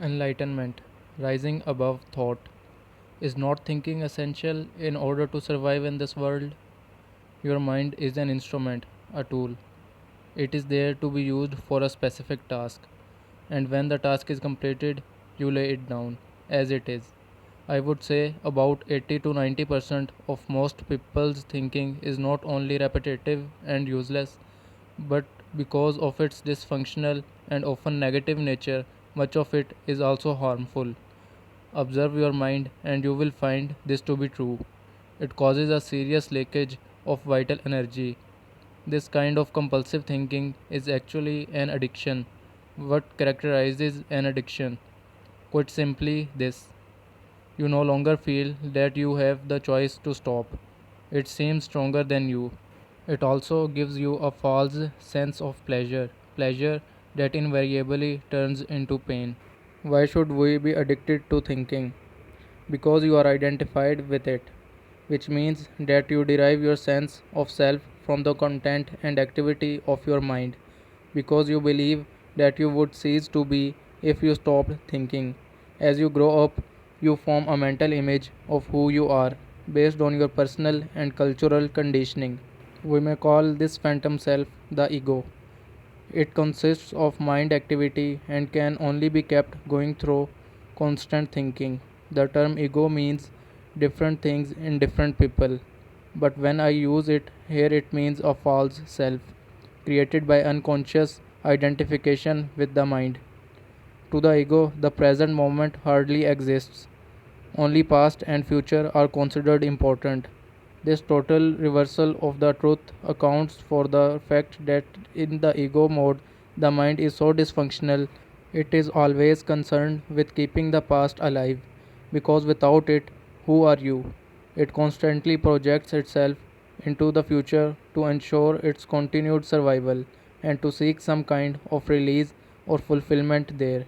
Enlightenment, rising above thought. Is not thinking essential in order to survive in this world? Your mind is an instrument, a tool. It is there to be used for a specific task, and when the task is completed, you lay it down as it is. I would say about 80 to 90% of most people's thinking is not only repetitive and useless, but because of its dysfunctional and often negative nature, much of it is also harmful. Observe your mind, and you will find this to be true. It causes a serious leakage of vital energy. This kind of compulsive thinking is actually an addiction. What characterizes an addiction? Quite simply, this: you no longer feel that you have the choice to stop. It seems stronger than you. It also gives you a false sense of pleasure that invariably turns into pain. Why should we be addicted to thinking? Because you are identified with it, which means that you derive your sense of self from the content and activity of your mind, because you believe that you would cease to be if you stopped thinking. As you grow up, you form a mental image of who you are based on your personal and cultural conditioning. We may call this phantom self the ego. It consists of mind activity and can only be kept going through constant thinking. The term ego means different things in different people, but when I use it here, it means a false self created by unconscious identification with the mind. To the ego, the present moment hardly exists. Only past and future are considered important. This total reversal of the truth accounts for the fact that in the ego mode, the mind is so dysfunctional, it is always concerned with keeping the past alive, because without it, who are you? It constantly projects itself into the future to ensure its continued survival and to seek some kind of release or fulfillment there.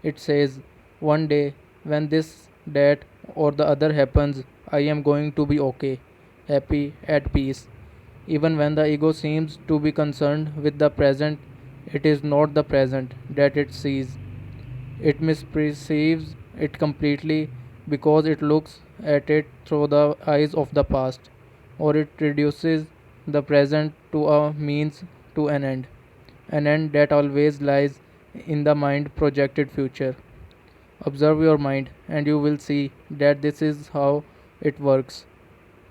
It says, one day, when this, that, or the other happens, I am going to be okay, happy, at peace. Even when the ego seems to be concerned with the present, it is not the present that it sees. It misperceives it completely because it looks at it through the eyes of the past, or it reduces the present to a means to an end that always lies in the mind projected future. Observe your mind, and you will see that this is how it works.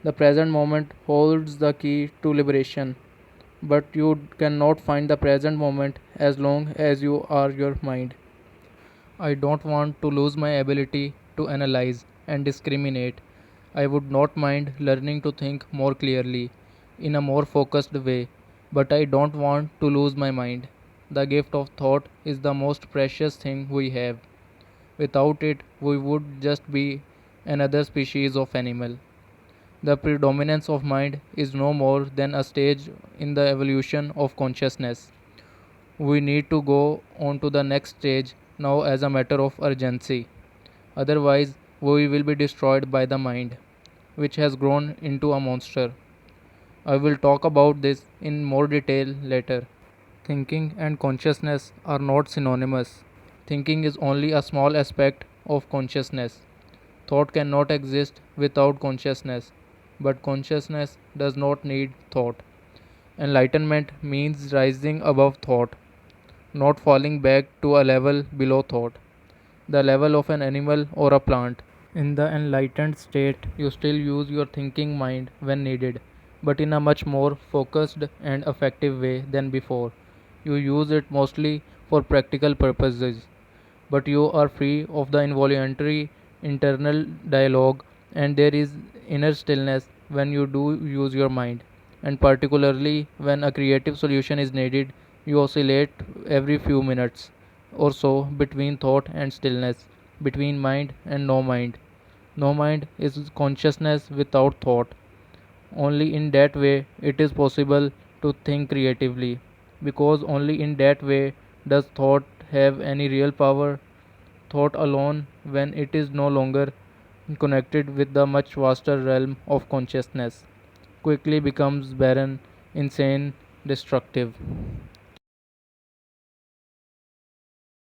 The present moment holds the key to liberation, but you cannot find the present moment as long as you are your mind. I don't want to lose my ability to analyze and discriminate. I would not mind learning to think more clearly, in a more focused way, but I don't want to lose my mind. The gift of thought is the most precious thing we have. Without it, we would just be another species of animal. The predominance of mind is no more than a stage in the evolution of consciousness. We need to go on to the next stage now as a matter of urgency. Otherwise, we will be destroyed by the mind, which has grown into a monster. I will talk about this in more detail later. Thinking and consciousness are not synonymous. Thinking is only a small aspect of consciousness. Thought cannot exist without consciousness, but consciousness does not need thought. Enlightenment means rising above thought, not falling back to a level below thought, the level of an animal or a plant. In the enlightened state, you still use your thinking mind when needed, but in a much more focused and effective way than before. You use it mostly for practical purposes, but you are free of the involuntary internal dialogue, and there is inner stillness when you do use your mind. And particularly when a creative solution is needed, you oscillate every few minutes or so between thought and stillness, between mind and no mind. No mind is consciousness without thought. Only in that way it is possible to think creatively, because only in that way does thought have any real power. Thought alone, when it is no longer connected with the much vaster realm of consciousness, quickly becomes barren, insane, destructive.